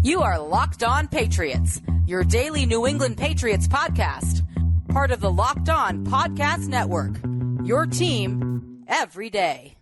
You are Locked On Patriots, your daily New England Patriots podcast. Part of the Locked On Podcast Network, your team every day.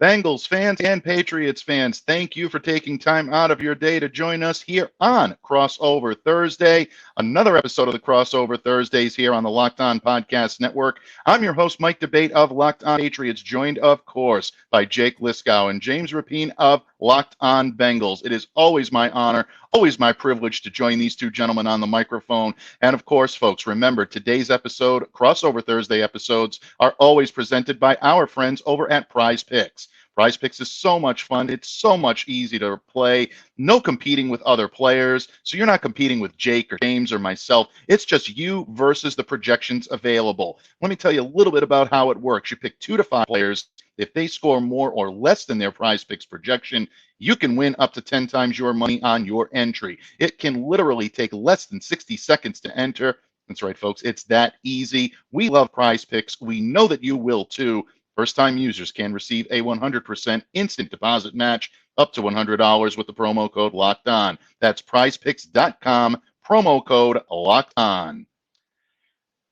Bengals fans and Patriots fans, thank you for taking time out of your day to join us here on Crossover Thursday. Another episode of the Crossover Thursdays here on the Locked On Podcast Network. I'm your host, Mike Debate of Locked On Patriots, joined, of course, by Jake Liscow and James Rapien of Locked On Bengals. It is always my honor, always my privilege to join these two gentlemen on the microphone. And of course, folks, remember today's episode, Crossover Thursday episodes, are always presented by our friends over at PrizePicks. PrizePicks is so much fun. It's so much easy to play. No competing with other players. So you're not competing with Jake or James or myself. It's just you versus the projections available. Let me tell you a little bit about how it works. You pick 2 to 5 players. If they score more or less than their PrizePicks projection, you can win up to 10 times your money on your entry. It can literally take less than 60 seconds to enter. That's right, folks. It's that easy. We love PrizePicks. We know that you will too. First-time users can receive a 100% instant deposit match up to $100 with the promo code Locked On. That's PrizePicks.com, promo code Locked On.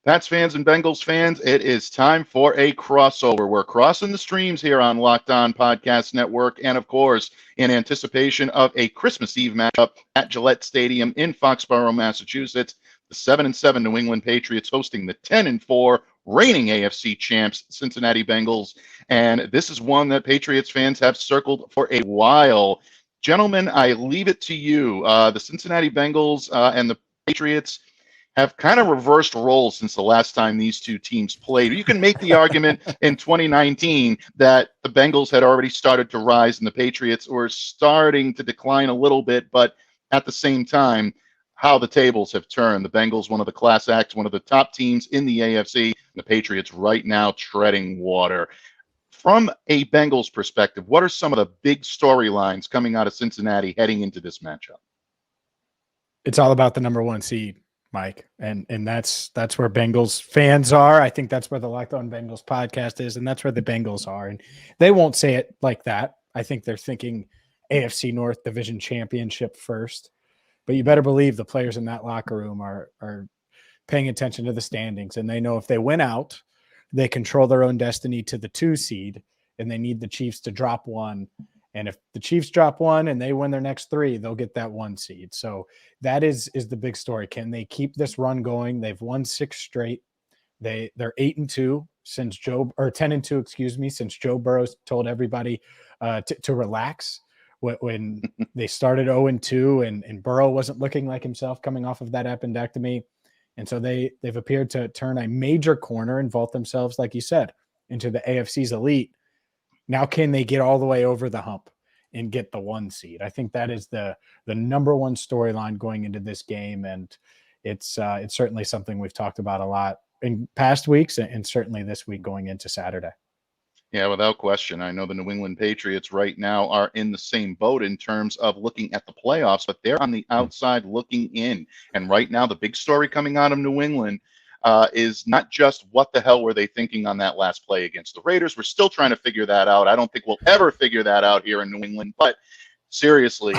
Pats fans and Bengals fans, it is time for a crossover. We're crossing the streams here on Locked On Podcast Network, and of course, in anticipation of a Christmas Eve matchup at Gillette Stadium in Foxborough, Massachusetts, the 7-7 New England Patriots hosting the 10-4 reigning AFC champs, Cincinnati Bengals. And this is one that Patriots fans have circled for a while. Gentlemen, I leave it to you. The Cincinnati Bengals and the Patriots have kind of reversed roles since the last time these two teams played. You can make the argument in 2019 that the Bengals had already started to rise and the Patriots were starting to decline a little bit, but at the same time, how the tables have turned. The Bengals, one of the class acts, one of the top teams in the AFC, the Patriots right now treading water. From a Bengals perspective, what are some of the big storylines coming out of Cincinnati heading into this matchup? It's all about the number 1 seed, Mike. And that's where Bengals fans are. I think that's where the Locked On Bengals podcast is, and that's where the Bengals are. And they won't say it like that. I think they're thinking AFC North Division Championship first. But you better believe the players in that locker room are paying attention to the standings, and they know if they win out, they control their own destiny to the 2 seed, and they need the Chiefs to drop 1. And if the Chiefs drop 1 and they win their next 3, they'll get that 1 seed. So that is the big story. Can they keep this run going? They've won 6 straight. They're 8-2 since 10-2, excuse me, since Joe Burrow told everybody to relax. When they started 0-2 and Burrow wasn't looking like himself coming off of that appendectomy. And so they've appeared to turn a major corner and vault themselves, like you said, into the AFC's elite. Now can they get all the way over the hump and get the 1 seed? I think that is the number 1 storyline going into this game. And it's certainly something we've talked about a lot in past weeks and certainly this week going into Saturday. Yeah, without question. I know the New England Patriots right now are in the same boat in terms of looking at the playoffs, but they're on the outside looking in. And right now, the big story coming out of New England is not just what the hell were they thinking on that last play against the Raiders. We're still trying to figure that out. I don't think we'll ever figure that out here in New England. But seriously,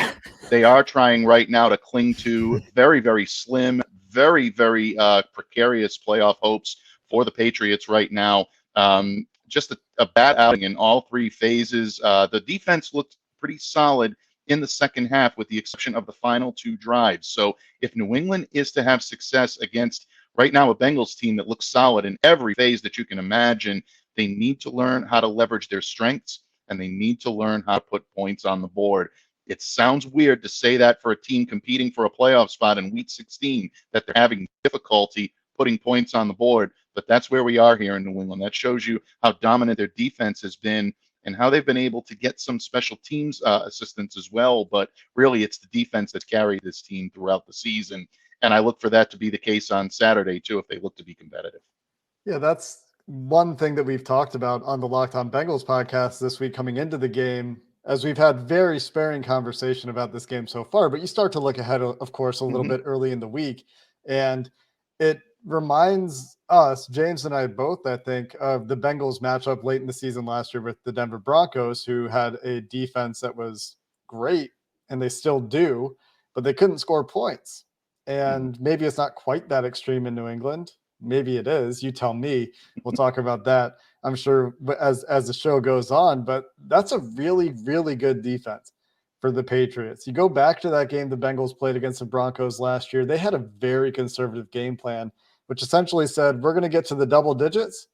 they are trying right now to cling to very, very slim, very, very precarious playoff hopes for the Patriots right now. Just a bad outing in all 3 phases. The defense looked pretty solid in the second half with the exception of the final 2 drives. So if New England is to have success against right now a Bengals team that looks solid in every phase that you can imagine, they need to learn how to leverage their strengths and they need to learn how to put points on the board. It sounds weird to say that for a team competing for a playoff spot in Week 16, that they're having difficulty putting points on the board, but that's where we are here in New England. That shows you how dominant their defense has been and how they've been able to get some special teams assistance as well. But really, it's the defense that's carried this team throughout the season. And I look for that to be the case on Saturday, too, if they look to be competitive. Yeah, that's one thing that we've talked about on the Locked On Bengals podcast this week coming into the game, as we've had very sparing conversation about this game so far, but you start to look ahead, of course, a little bit early in the week. And it reminds us, James and I both, I think, of the Bengals matchup late in the season last year with the Denver Broncos, who had a defense that was great, and they still do, but they couldn't score points. And maybe it's not quite that extreme in New England. Maybe it is. You tell me. We'll talk about that, I'm sure, as the show goes on. But that's a really, really good defense for the Patriots. You go back to that game the Bengals played against the Broncos last year. They had a very conservative game plan, which essentially said, we're going to get to the double digits,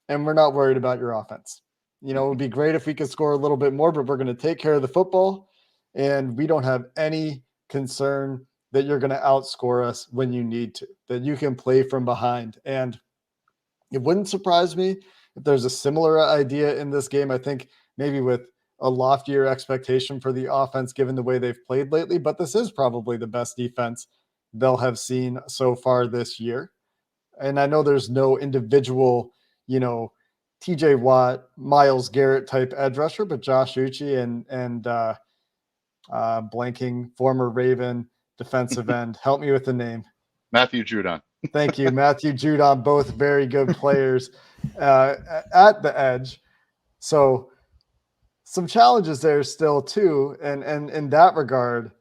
and we're not worried about your offense. It would be great if we could score a little bit more, but we're going to take care of the football, and we don't have any concern that you're going to outscore us when you need to, that you can play from behind. And it wouldn't surprise me if there's a similar idea in this game. I think maybe with a loftier expectation for the offense, given the way they've played lately, but this is probably the best defense they'll have seen so far this year. And I know there's no individual, TJ Watt, Myles Garrett type edge rusher, but Josh Uche and blanking former Raven defensive end. Help me with the name. Matthew Judon. Thank you. Matthew Judon, both very good players at the edge. So some challenges there still too. And in that regard,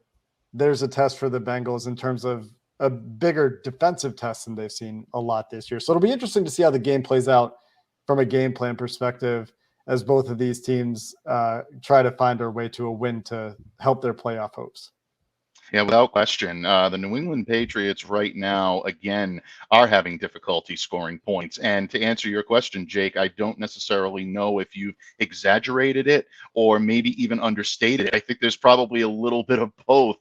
there's a test for the Bengals in terms of a bigger defensive test than they've seen a lot this year. So it'll be interesting to see how the game plays out from a game plan perspective as both of these teams try to find their way to a win to help their playoff hopes. Yeah, without question. The New England Patriots right now, again, are having difficulty scoring points. And to answer your question, Jake, I don't necessarily know if you've exaggerated it or maybe even understated it. I think there's probably a little bit of both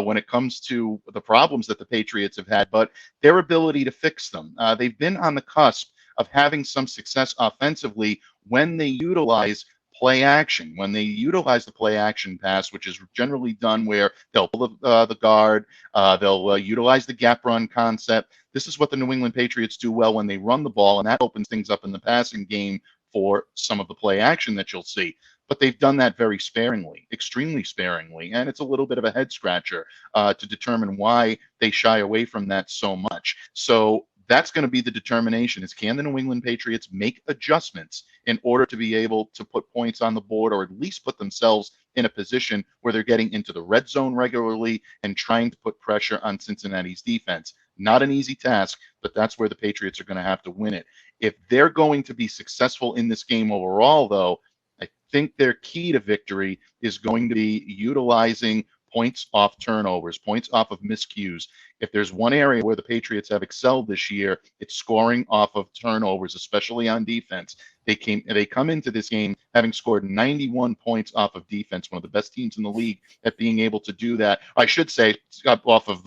when it comes to the problems that the Patriots have had, but their ability to fix them. They've been on the cusp of having some success offensively when they utilize play action, when they utilize the play action pass, which is generally done where they'll pull the guard, they'll utilize the gap run concept. This is what the New England Patriots do well when they run the ball, and that opens things up in the passing game for some of the play action that you'll see. But they've done that very sparingly, extremely sparingly, and it's a little bit of a head scratcher to determine why they shy away from that so much. So that's going to be the determination, is can the New England Patriots make adjustments in order to be able to put points on the board, or at least put themselves in a position where they're getting into the red zone regularly and trying to put pressure on Cincinnati's defense. Not an easy task, but that's where the Patriots are going to have to win it. If they're going to be successful in this game overall, though, I think their key to victory is going to be utilizing points off turnovers, points off of miscues. If there's one area where the Patriots have excelled this year, it's scoring off of turnovers, especially on defense. They come into this game having scored 91 points off of defense, one of the best teams in the league at being able to do that. I should say off of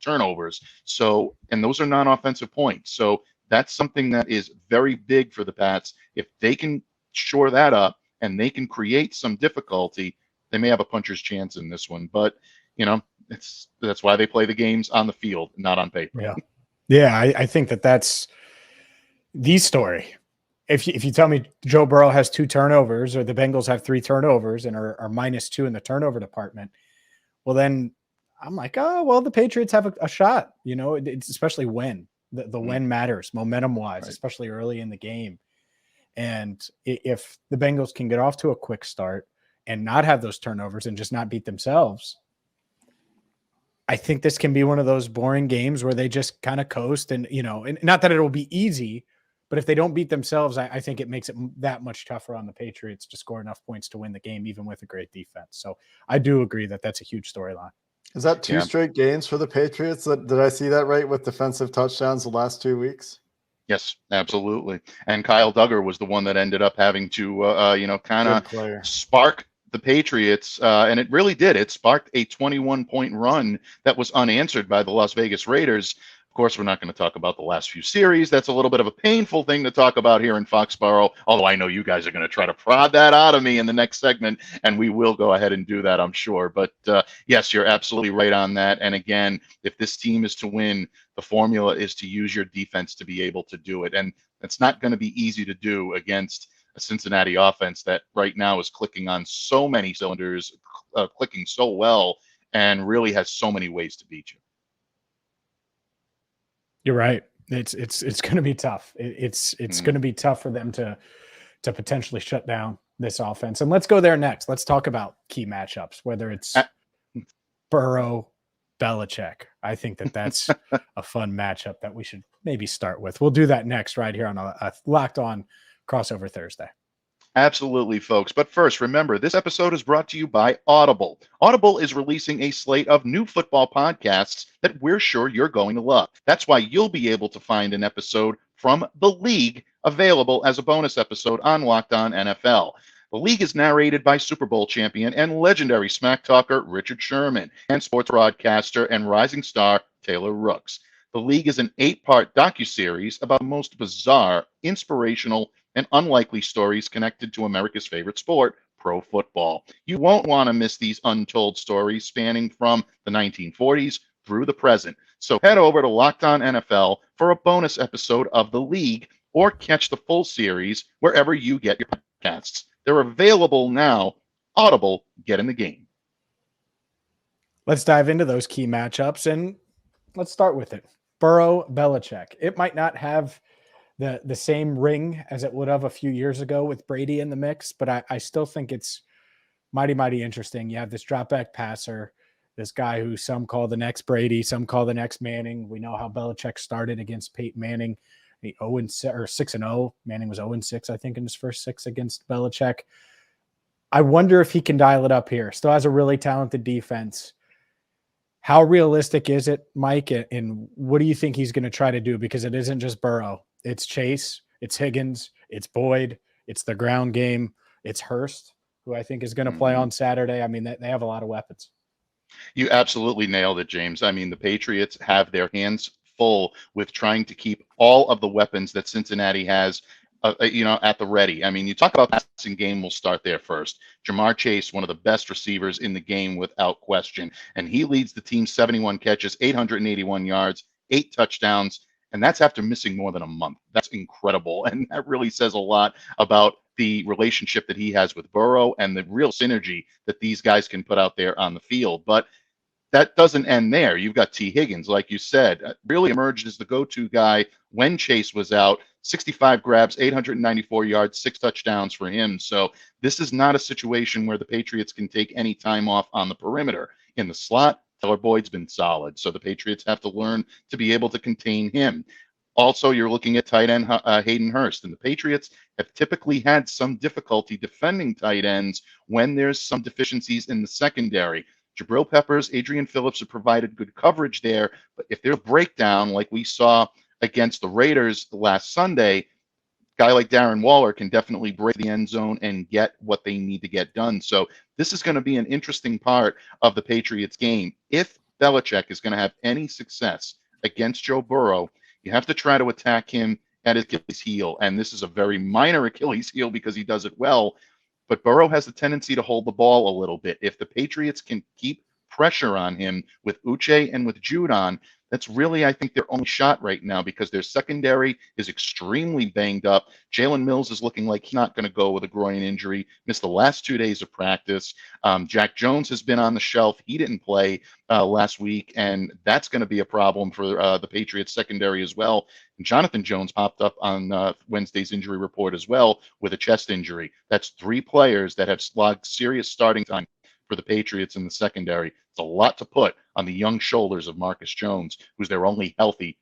turnovers. So, and those are non-offensive points. So that's something that is very big for the Pats. If they can shore that up and they can create some difficulty, they may have a puncher's chance in this one, but that's why they play the games on the field, not on paper. Yeah. I think that's the story. If you tell me Joe Burrow has 2 turnovers or the Bengals have 3 turnovers and are -2 in the turnover department, well, then I'm like, oh, well, the Patriots have a shot, it's especially when the when matters momentum wise, right, especially early in the game. And if the Bengals can get off to a quick start and not have those turnovers and just not beat themselves, I think this can be one of those boring games where they just kind of coast and not that it'll be easy, but if they don't beat themselves, I think it makes it that much tougher on the Patriots to score enough points to win the game, even with a great defense. So I do agree that that's a huge storyline. Is that 2 straight games for the Patriots? Did I see that right, with defensive touchdowns the last 2 weeks? Yes, absolutely. And Kyle Duggar was the one that ended up having to, kind of spark the Patriots, and it really did. It sparked a 21-point run that was unanswered by the Las Vegas Raiders. Of course, we're not going to talk about the last few series. That's a little bit of a painful thing to talk about here in Foxborough, although I know you guys are going to try to prod that out of me in the next segment, and we will go ahead and do that, I'm sure. But yes, you're absolutely right on that. And again, if this team is to win, the formula is to use your defense to be able to do it. And It's not going to be easy to do against a Cincinnati offense that right now is clicking on so many cylinders, clicking so well, and really has so many ways to beat you. You're right. It's going to be tough. It's going to be tough for them to potentially shut down this offense. And let's go there next. Let's talk about key matchups, whether it's Burrow, Belichick. I think that's a fun matchup that we should maybe start with. We'll do that next right here on a Locked On Crossover Thursday. Absolutely, folks. But first, remember, this episode is brought to you by Audible. Audible is releasing a slate of new football podcasts that we're sure you're going to love. That's why you'll be able to find an episode from The League available as a bonus episode on Locked On NFL. The League is narrated by Super Bowl champion and legendary smack talker Richard Sherman and sports broadcaster and rising star Taylor Rooks. The League is an 8-part docuseries about the most bizarre, inspirational, and unlikely stories connected to America's favorite sport, pro football. You won't want to miss these untold stories spanning from the 1940s through the present. So head over to Locked On NFL for a bonus episode of The League or catch the full series wherever you get your podcasts. They're available now. Audible, get in the game. Let's dive into those key matchups, and let's start with it. Burrow, Belichick. It might not have the same ring as it would have a few years ago with Brady in the mix, but I still think it's mighty interesting. You have this drop back passer, this guy who some call the next Brady, some call the next Manning. We know how Belichick started against Peyton Manning, 6-0. Manning was 0-6, I think, in his first 6 against Belichick. I wonder if he can dial it up here. Still has a really talented defense. How realistic is it, Mike? And what do you think he's going to try to do? Because it isn't just Burrow. It's Chase, it's Higgins, it's Boyd, it's the ground game, it's Hurst, who I think is going to play on Saturday. I mean, they have a lot of weapons. You absolutely nailed it, James. I mean, the Patriots have their hands full with trying to keep all of the weapons that Cincinnati has, at the ready. I mean, you talk about passing game, we'll start there first. Jamar Chase, one of the best receivers in the game without question, and he leads the team 71 catches, 881 yards, 8 touchdowns. And that's after missing more than a month. That's incredible. And that really says a lot about the relationship that he has with Burrow and the real synergy that these guys can put out there on the field. But that doesn't end there. You've got T. Higgins, like you said, really emerged as the go-to guy when Chase was out. 65 grabs, 894 yards, 6 touchdowns for him. So this is not a situation where the Patriots can take any time off on the perimeter. In the slot, Tyler Boyd's been solid, so the Patriots have to learn to be able to contain him. Also, you're looking at tight end Hayden Hurst, and the Patriots have typically had some difficulty defending tight ends when there's some deficiencies in the secondary. Jabril Peppers, Adrian Phillips have provided good coverage there, but if there's a breakdown like we saw against the Raiders last Sunday, a guy like Darren Waller can definitely break the end zone and get what they need to get done. So this is going to be an interesting part of the Patriots game. If Belichick is going to have any success against Joe Burrow, you have to try to attack him at his Achilles heel. And this is a very minor Achilles heel because he does it well. But Burrow has a tendency to hold the ball a little bit. If the Patriots can keep pressure on him with Uche and with Judon, that's really, I think, their only shot right now because their secondary is extremely banged up. Jalen Mills is looking like he's not going to go with a groin injury, missed the last 2 days of practice. Jack Jones has been on the shelf. He didn't play last week, and that's going to be a problem for the Patriots secondary as well. And Jonathan Jones popped up on Wednesday's injury report as well with a chest injury. That's 3 players that have slogged serious starting time for the Patriots in the secondary. It's a lot to put on the young shoulders of Marcus Jones, who's their only healthy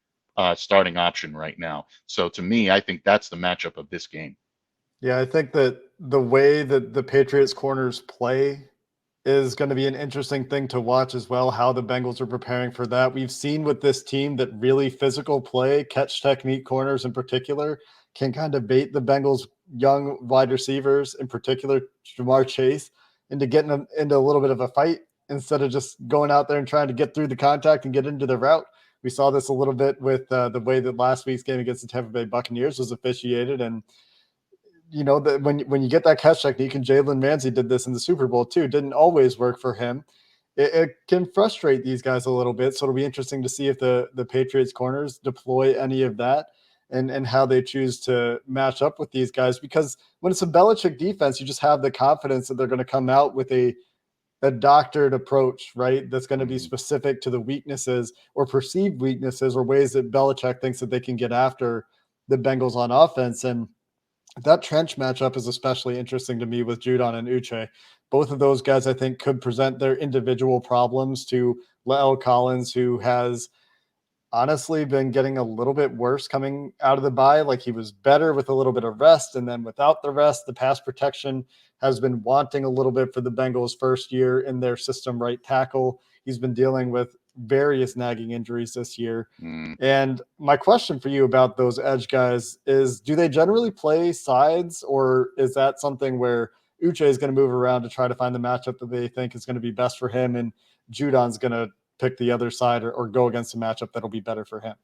starting option right now. So to me, I think that's the matchup of this game. Yeah, I think that the way that the Patriots corners play is going to be an interesting thing to watch as well, how the Bengals are preparing for that. We've seen with this team that really physical play, catch technique corners in particular, can kind of bait the Bengals' young wide receivers, in particular Jamar Chase, into getting them into a little bit of a fight instead of just going out there and trying to get through the contact and get into the route. We saw this a little bit with the way that last week's game against the Tampa Bay Buccaneers was officiated. And, you know, that when you get that catch technique, and Jalen Ramsey did this in the Super Bowl too, didn't always work for him. It can frustrate these guys a little bit. So it'll be interesting to see if the Patriots corners deploy any of that. and how they choose to match up with these guys. Because when it's a Belichick defense, you just have the confidence that they're going to come out with a doctored approach, right? That's going to be specific to the weaknesses or perceived weaknesses or ways that Belichick thinks that they can get after the Bengals on offense. And that trench matchup is especially interesting to me with Judon and Uche. Both of those guys, I think, could present their individual problems to La'el Collins, who has honestly been getting a little bit worse coming out of the bye. Like, he was better with a little bit of rest, and then without the rest, the pass protection has been wanting a little bit for the Bengals' first year in their system right tackle. He's been dealing with various nagging injuries this year. And my question for you about those edge guys is, do they generally play sides, or is that something where Uche is going to move around to try to find the matchup that they think is going to be best for him, and Judon's going to pick the other side or go against a matchup that'll be better for him?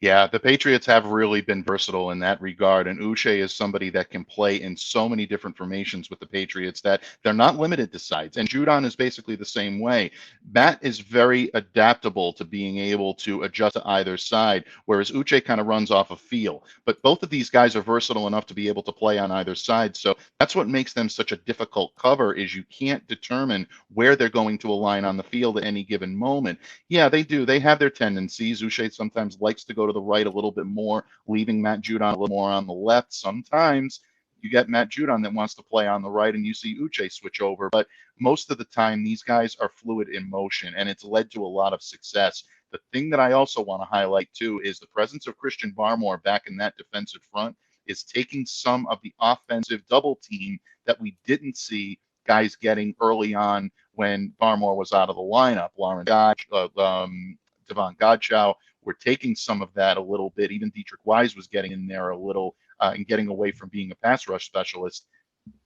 Yeah, the Patriots have really been versatile in that regard, and Uche is somebody that can play in so many different formations with the Patriots that they're not limited to sides. And Judon is basically the same way. Matt is very adaptable to being able to adjust to either side, whereas Uche kind of runs off a feel. But both of these guys are versatile enough to be able to play on either side. So that's what makes them such a difficult cover, is you can't determine where they're going to align on the field at any given moment. Yeah, they do. They have their tendencies. Uche sometimes likes to go to the right a little bit more, leaving Matt Judon a little more on the left. Sometimes you get Matt Judon that wants to play on the right, and you see Uche switch over. But most of the time, these guys are fluid in motion, and it's led to a lot of success. The thing that I also want to highlight, too, is the presence of Christian Barmore back in that defensive front is taking some of the offensive double team that we didn't see guys getting early on when Barmore was out of the lineup. Lauren Dodge, Devon Godchow were taking some of that a little bit. Even Dietrich Wise was getting in there a little and getting away from being a pass rush specialist.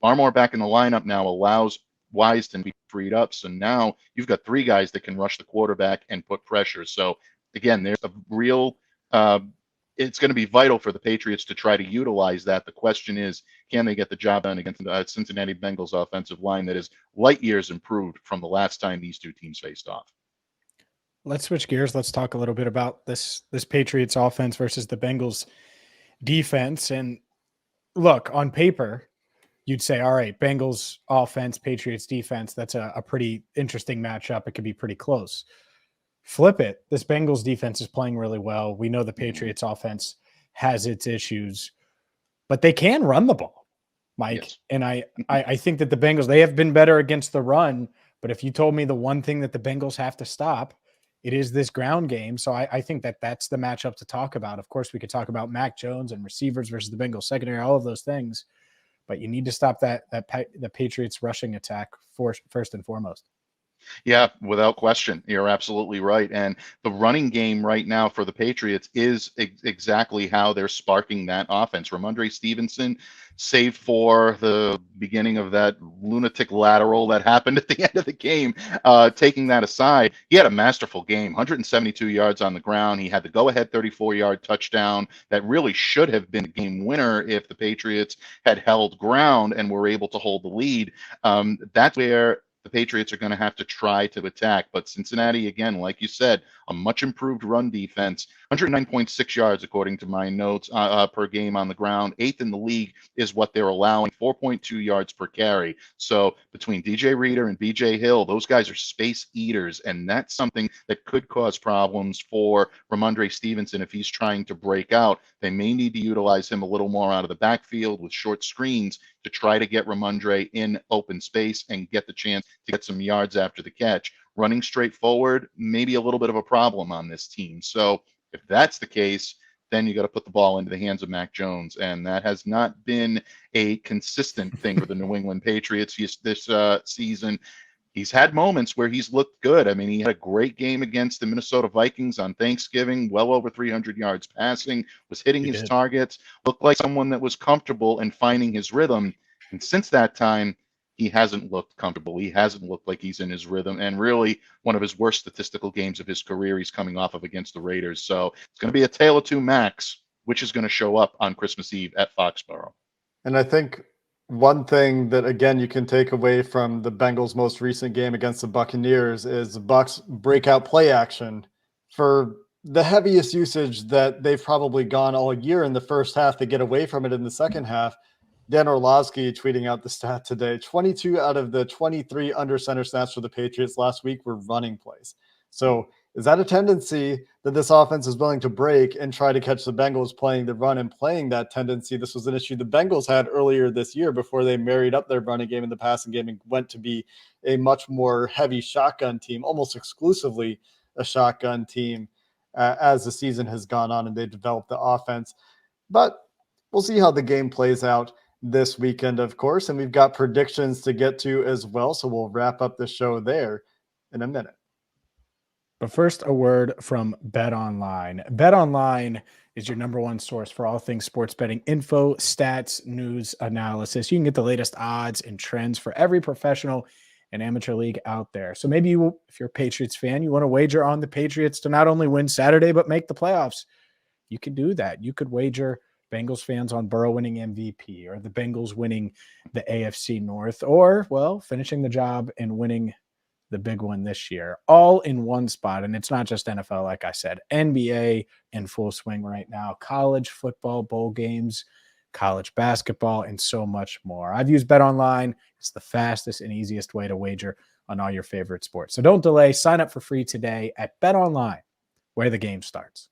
Barmore back in the lineup now allows Wise to be freed up. So now you've got three guys that can rush the quarterback and put pressure. So again, there's a real it's going to be vital for the Patriots to try to utilize that. The question is, can they get the job done against the Cincinnati Bengals offensive line that is light years improved from the last time these two teams faced off? Let's switch gears. Let's talk a little bit about this Patriots offense versus the Bengals defense. And look, on paper, you'd say, all right, Bengals offense, Patriots defense, that's a pretty interesting matchup. It could be pretty close. Flip it. This Bengals defense is playing really well. We know the Patriots offense has its issues, but they can run the ball, Mike. Yes. And I think that the Bengals, they have been better against the run, but if you told me the one thing that the Bengals have to stop, it is this ground game. So I think that that's the matchup to talk about. Of course, we could talk about Mac Jones and receivers versus the Bengals secondary, all of those things, but you need to stop the Patriots rushing attack first and foremost. Yeah, without question. You're absolutely right. And the running game right now for the Patriots is exactly how they're sparking that offense. Ramondre Stevenson, save for the beginning of that lunatic lateral that happened at the end of the game, taking that aside, he had a masterful game, 172 yards on the ground. He had the go-ahead 34-yard touchdown that really should have been a game winner if the Patriots had held ground and were able to hold the lead. That's where the Patriots are going to have to try to attack. But Cincinnati, again, like you said, a much improved run defense, 109.6 yards, according to my notes, per game on the ground. 8th in the league is what they're allowing, 4.2 yards per carry. So between DJ Reader and BJ Hill, those guys are space eaters, and that's something that could cause problems for Ramondre Stevenson if he's trying to break out. They may need to utilize him a little more out of the backfield with short screens to try to get Ramondre in open space and get the chance to get some yards after the catch. Running straight forward, maybe a little bit of a problem on this team. So if that's the case, then you got to put the ball into the hands of Mac Jones. And that has not been a consistent thing for the New England Patriots this season. He's had moments where he's looked good. I mean, he had a great game against the Minnesota Vikings on Thanksgiving, well over 300 yards passing, was hitting his targets, looked like someone that was comfortable and finding his rhythm. And since that time, he hasn't looked comfortable. He hasn't looked like he's in his rhythm. And really, one of his worst statistical games of his career he's coming off of against the Raiders. So it's going to be a tale of two Macs, which is going to show up on Christmas Eve at Foxborough. And I think one thing that, again, you can take away from the Bengals' most recent game against the Buccaneers is the Bucs breakout play action for the heaviest usage that they've probably gone all year in the first half. They get away from it in the second half. Dan Orlovsky tweeting out the stat today, 22 out of the 23 under center snaps for the Patriots last week were running plays. So is that a tendency that this offense is willing to break and try to catch the Bengals playing the run and playing that tendency? This was an issue the Bengals had earlier this year before they married up their running game and the passing game and went to be a much more heavy shotgun team, almost exclusively a shotgun team as the season has gone on and they developed the offense. But we'll see how the game plays out this weekend, of course, and we've got predictions to get to as well. So we'll wrap up the show there in a minute. But first, a word from BetOnline. BetOnline is your number one source for all things sports betting info, stats, news, analysis. You can get the latest odds and trends for every professional and amateur league out there. So maybe you, if you're a Patriots fan, you want to wager on the Patriots to not only win Saturday, but make the playoffs. You can do that. You could wager Bengals fans on Burrow winning MVP or the Bengals winning the AFC North or, well, finishing the job and winning the big one this year, all in one spot. And it's not just NFL, like I said, NBA in full swing right now, college football, bowl games, college basketball, and so much more. I've used BetOnline. It's the fastest and easiest way to wager on all your favorite sports. So don't delay. Sign up for free today at BetOnline, where the game starts.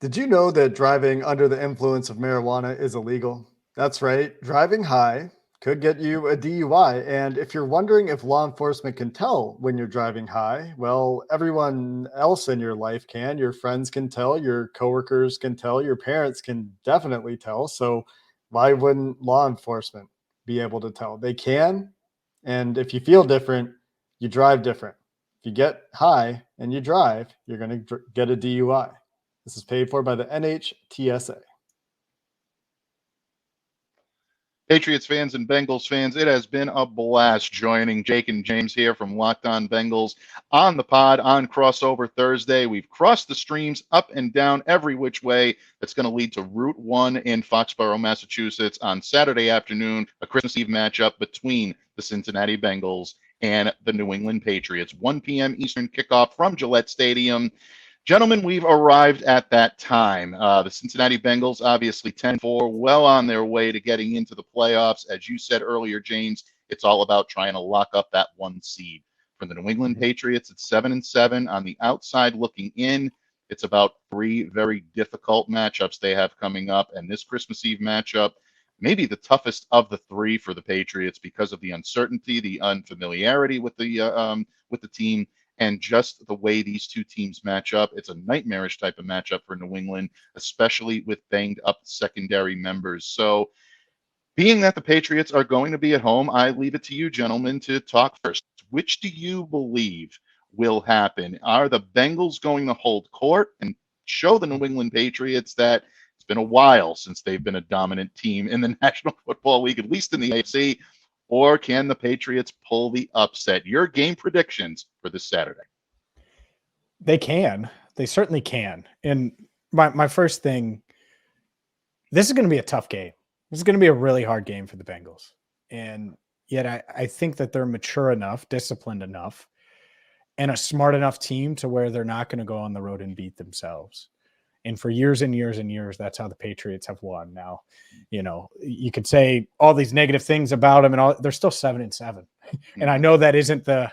Did you know that driving under the influence of marijuana is illegal? That's right. Driving high could get you a DUI. And if you're wondering if law enforcement can tell when you're driving high, well, everyone else in your life can. Your friends can tell, your coworkers can tell, your parents can definitely tell. So why wouldn't law enforcement be able to tell? They can. And if you feel different, you drive different. If you get high and you drive, you're going to get a DUI. This is paid for by the NHTSA. Patriots fans and Bengals fans, it has been a blast joining Jake and James here from Locked On Bengals on the pod on Crossover Thursday. We've crossed the streams up and down every which way. That's going to lead to Route 1 in Foxborough, Massachusetts on Saturday afternoon, a Christmas Eve matchup between the Cincinnati Bengals and the New England Patriots. 1 p.m. Eastern kickoff from Gillette Stadium. Gentlemen, we've arrived at that time. The Cincinnati Bengals, obviously 10-4, well on their way to getting into the playoffs. As you said earlier, James, it's all about trying to lock up that 1 seed. For the New England Patriots, it's 7-7 on the outside looking in. It's about 3 very difficult matchups they have coming up, and this Christmas Eve matchup, maybe the toughest of the 3 for the Patriots because of the uncertainty, the unfamiliarity with the team. And just the way these two teams match up, it's a nightmarish type of matchup for New England, especially with banged up secondary members. So being that the Patriots are going to be at home, I leave it to you, gentlemen, to talk first. Which do you believe will happen? Are the Bengals going to hold court and show the New England Patriots that it's been a while since they've been a dominant team in the National Football League, at least in the AFC? Or can the Patriots pull the upset? Your game predictions for this Saturday. They can. They certainly can. And my first thing, this is going to be a tough game. This is going to be a really hard game for the Bengals. And yet I think that they're mature enough, disciplined enough, and a smart enough team to where they're not going to go on the road and beat themselves. And for years and years and years, that's how the Patriots have won. Now, you know, you could say all these negative things about them, and all, they're still 7-7. And I know that isn't the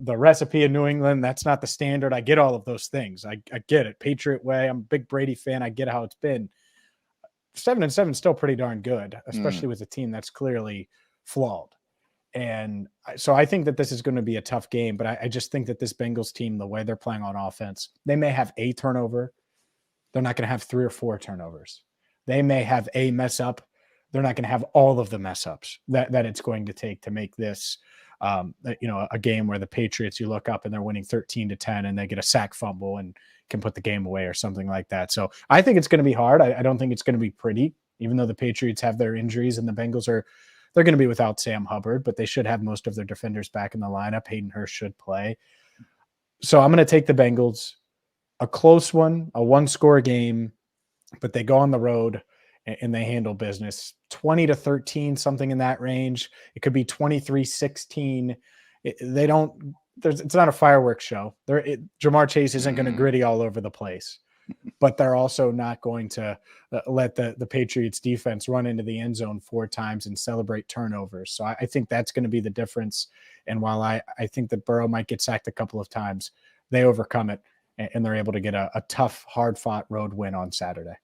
recipe in New England. That's not the standard. I get all of those things. I get it. Patriot way. I'm a big Brady fan. I get how it's been. 7-7 is still pretty darn good, especially with a team that's clearly flawed. And so I think that this is going to be a tough game, but I just think that this Bengals team, the way they're playing on offense, they may have a turnover. They're not going to have 3 or 4 turnovers. They may have a mess up. They're not going to have all of the mess ups that it's going to take to make this, a game where the Patriots, you look up and they're winning 13-10 and they get a sack fumble and can put the game away or something like that. So I think it's going to be hard. I don't think it's going to be pretty, even though the Patriots have their injuries and the Bengals they're going to be without Sam Hubbard, but they should have most of their defenders back in the lineup. Hayden Hurst should play. So I'm going to take the Bengals. A close one, a 1-score game, but they go on the road and they handle business. 20-13, something in that range. It could be 23-16. They don't it's not a fireworks show. Jamar Chase isn't going to gritty all over the place, but they're also not going to let the Patriots defense run into the end zone 4 times and celebrate turnovers. So I think that's going to be the difference. And while I think that Burrow might get sacked a couple of times, they overcome it and they're able to get a tough, hard-fought road win on Saturday.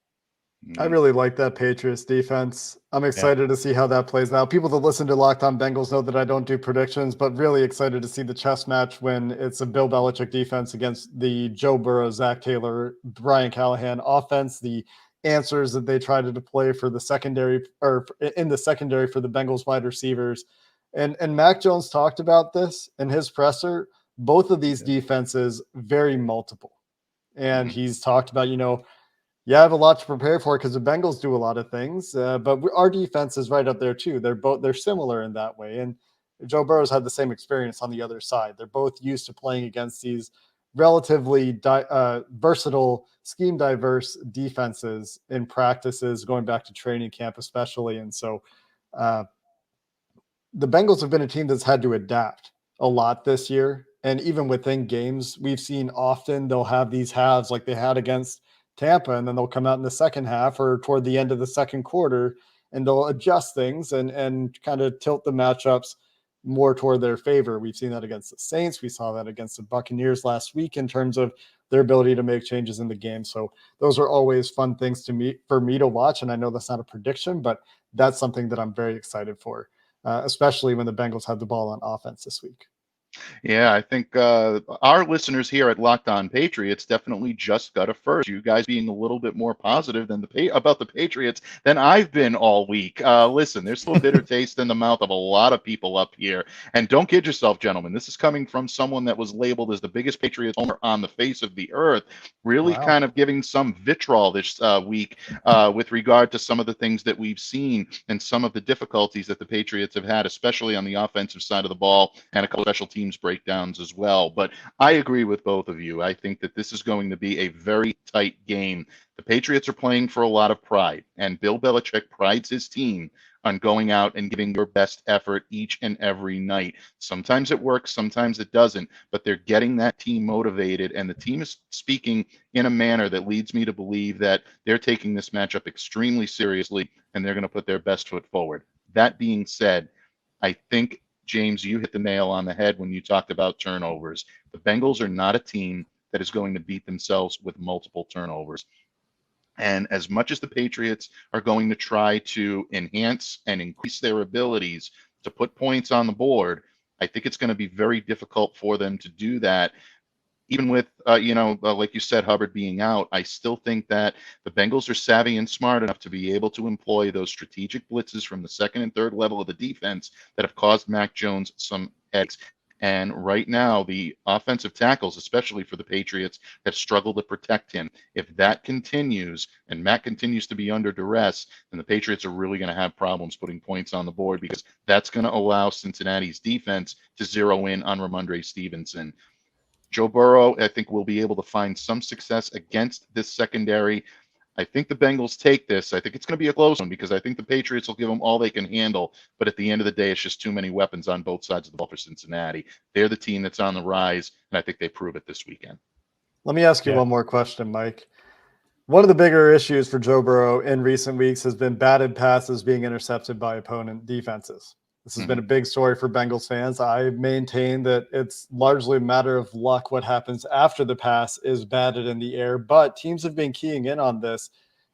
I really like that Patriots defense. I'm excited to see how that plays out. People that listen to Locked On Bengals know that I don't do predictions, but really excited to see the chess match when it's a Bill Belichick defense against the Joe Burrow, Zach Taylor, Brian Callahan offense, the answers that they try to deploy for the secondary or in the secondary for the Bengals wide receivers. And Mac Jones talked about this in his presser. Both of these defenses very multiple. And he's talked about, I have a lot to prepare for because the Bengals do a lot of things, but our defense is right up there too. They're similar in that way. And Joe Burrow's had the same experience on the other side. They're both used to playing against these relatively versatile, scheme diverse defenses in practices, going back to training camp especially. And so the Bengals have been a team that's had to adapt a lot this year. And even within games, we've seen often they'll have these halves like they had against Tampa, and then they'll come out in the second half or toward the end of the second quarter, and they'll adjust things and kind of tilt the matchups more toward their favor. We've seen that against the Saints. We saw that against the Buccaneers last week in terms of their ability to make changes in the game. So those are always fun things for me to watch. And I know that's not a prediction, but that's something that I'm very excited for, especially when the Bengals have the ball on offense this week. Yeah, I think our listeners here at Locked On Patriots definitely just got a first. You guys being a little bit more positive than about the Patriots than I've been all week. Listen, there's still a bitter taste in the mouth of a lot of people up here. And don't kid yourself, gentlemen. This is coming from someone that was labeled as the biggest Patriots owner on the face of the earth, really kind of giving some vitriol this week with regard to some of the things that we've seen and some of the difficulties that the Patriots have had, especially on the offensive side of the ball and a couple of special teams breakdowns as well. But I agree with both of you. I think that this is going to be a very tight game. The Patriots are playing for a lot of pride, and Bill Belichick prides his team on going out and giving your best effort each and every night. Sometimes it works, sometimes it doesn't, but they're getting that team motivated, and the team is speaking in a manner that leads me to believe that they're taking this matchup extremely seriously, and they're going to put their best foot forward. That being said, I think James, you hit the nail on the head when you talked about turnovers. The Bengals are not a team that is going to beat themselves with multiple turnovers. And as much as the Patriots are going to try to enhance and increase their abilities to put points on the board, I think it's going to be very difficult for them to do that. Even with, like you said, Hubbard being out, I still think that the Bengals are savvy and smart enough to be able to employ those strategic blitzes from the second and third level of the defense that have caused Mac Jones some headaches. And right now, the offensive tackles, especially for the Patriots, have struggled to protect him. If that continues and Mac continues to be under duress, then the Patriots are really going to have problems putting points on the board, because that's going to allow Cincinnati's defense to zero in on Ramondre Stevenson. Joe Burrow, I think, will be able to find some success against this secondary. I think the Bengals take this. I think it's going to be a close one, because I think the Patriots will give them all they can handle. But at the end of the day, it's just too many weapons on both sides of the ball for Cincinnati. They're the team that's on the rise, and I think they prove it this weekend. Let me ask you one more question, Mike. One of the bigger issues for Joe Burrow in recent weeks has been batted passes being intercepted by opponent defenses. This has been a big story for Bengals fans. I maintain that it's largely a matter of luck what happens after the pass is batted in the air, but teams have been keying in on this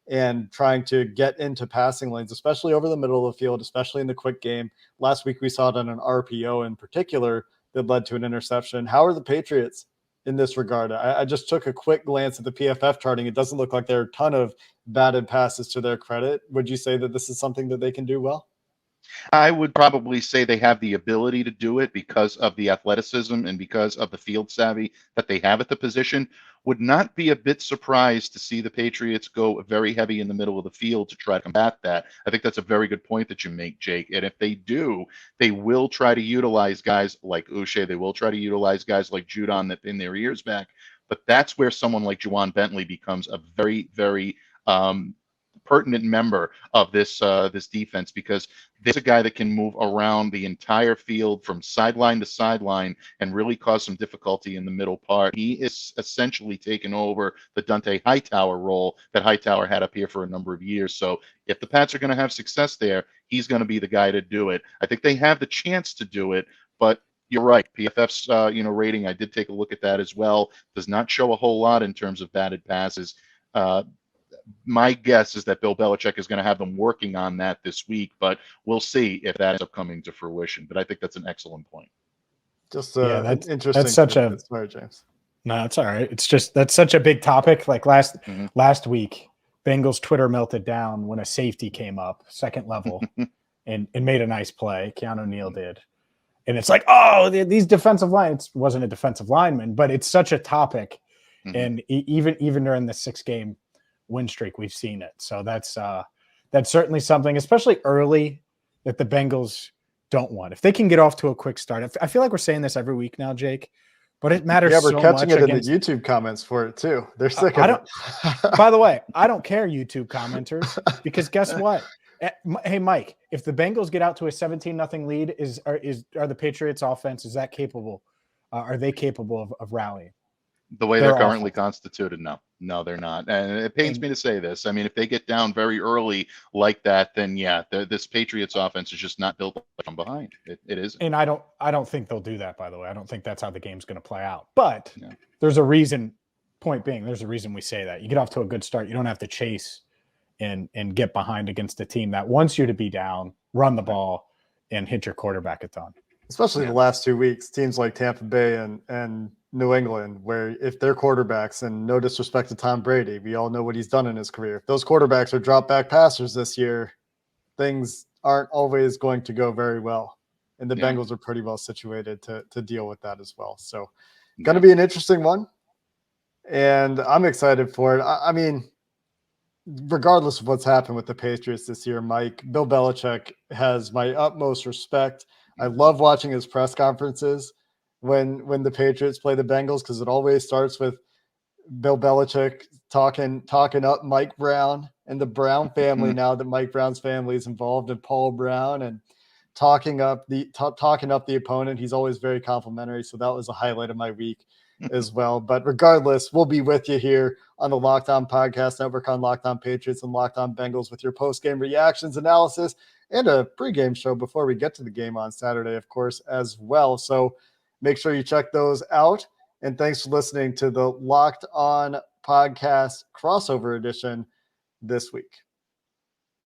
and trying to get into passing lanes, especially over the middle of the field, especially in the quick game. Last week, we saw it on an RPO in particular that led to an interception. How are the Patriots in this regard? I just took a quick glance at the PFF charting. It doesn't look like there are a ton of batted passes to their credit. Would you say that this is something that they can do well? I would probably say they have the ability to do it because of the athleticism and because of the field savvy that they have at the position. Would not be a bit surprised to see the Patriots go very heavy in the middle of the field to try to combat that. I think that's a very good point that you make, Jake. And if they do, they will try to utilize guys like Uche. They will try to utilize guys like Judon that pin their ears back. But that's where someone like Juwan Bentley becomes a very, very pertinent member of this defense, because there's a guy that can move around the entire field from sideline to sideline and really cause some difficulty in the middle part. He is essentially taken over the Dante Hightower role that Hightower had up here for a number of years. So if the Pats are going to have success there, he's going to be the guy to do it. I think they have the chance to do it, but you're right. PFF's rating, I did take a look at that as well, does not show a whole lot in terms of batted passes. My guess is that Bill Belichick is going to have them working on that this week, but we'll see if that ends up coming to fruition. But I think that's an excellent point. Just that's interesting. That's such a sorry, James. No, it's all right. It's just that's such a big topic. Like last week, Bengals Twitter melted down when a safety came up, second level, and made a nice play. Keanu Neal did. And it's like, oh, these defensive lines. It wasn't a defensive lineman, but it's such a topic. And even during the 6-game win streak, we've seen it. So that's certainly something, especially early, that the Bengals don't want. If they can get off to a quick start, I feel like we're saying this every week now, Jake, but it matters. Yeah, we're so catching much it in the YouTube comments for it too. They're sick of it. By the way, I don't care, YouTube commenters, because guess what? Hey, Mike, if the Bengals get out to a 17-0 lead, are the Patriots offense, is that capable? Are they capable of rallying? The way they're currently constituted, no, they're not. And it pains me to say this. I mean, if they get down very early like that, then yeah, this Patriots offense is just not built from behind. It isn't. And I don't think they'll do that, by the way. I don't think that's how the game's going to play out. But there's a reason. Point being, there's a reason we say that. You get off to a good start, you don't have to chase and get behind against a team that wants you to be down, run the ball, and hit your quarterback a ton. Especially the last 2 weeks, teams like Tampa Bay and New England, where if their quarterbacks, and no disrespect to Tom Brady, we all know what he's done in his career. If those quarterbacks are drop back passers this year, things aren't always going to go very well. And the Bengals are pretty well situated to deal with that as well. So going to be an interesting one. And I'm excited for it. I mean, regardless of what's happened with the Patriots this year, Mike, Bill Belichick has my utmost respect. I love watching his press conferences when the Patriots play the Bengals, because it always starts with Bill Belichick talking up Mike Brown and the Brown family, now that Mike Brown's family is involved, in Paul Brown, and talking up the opponent. He's always very complimentary. So that was a highlight of my week as well. But regardless, we'll be with you here on the Locked On Podcast Network, on Locked On Patriots and Locked On Bengals, with your post-game reactions, analysis, and a pregame show before we get to the game on Saturday, of course, as well. So make sure you check those out. And thanks for listening to the Locked On Podcast crossover edition this week.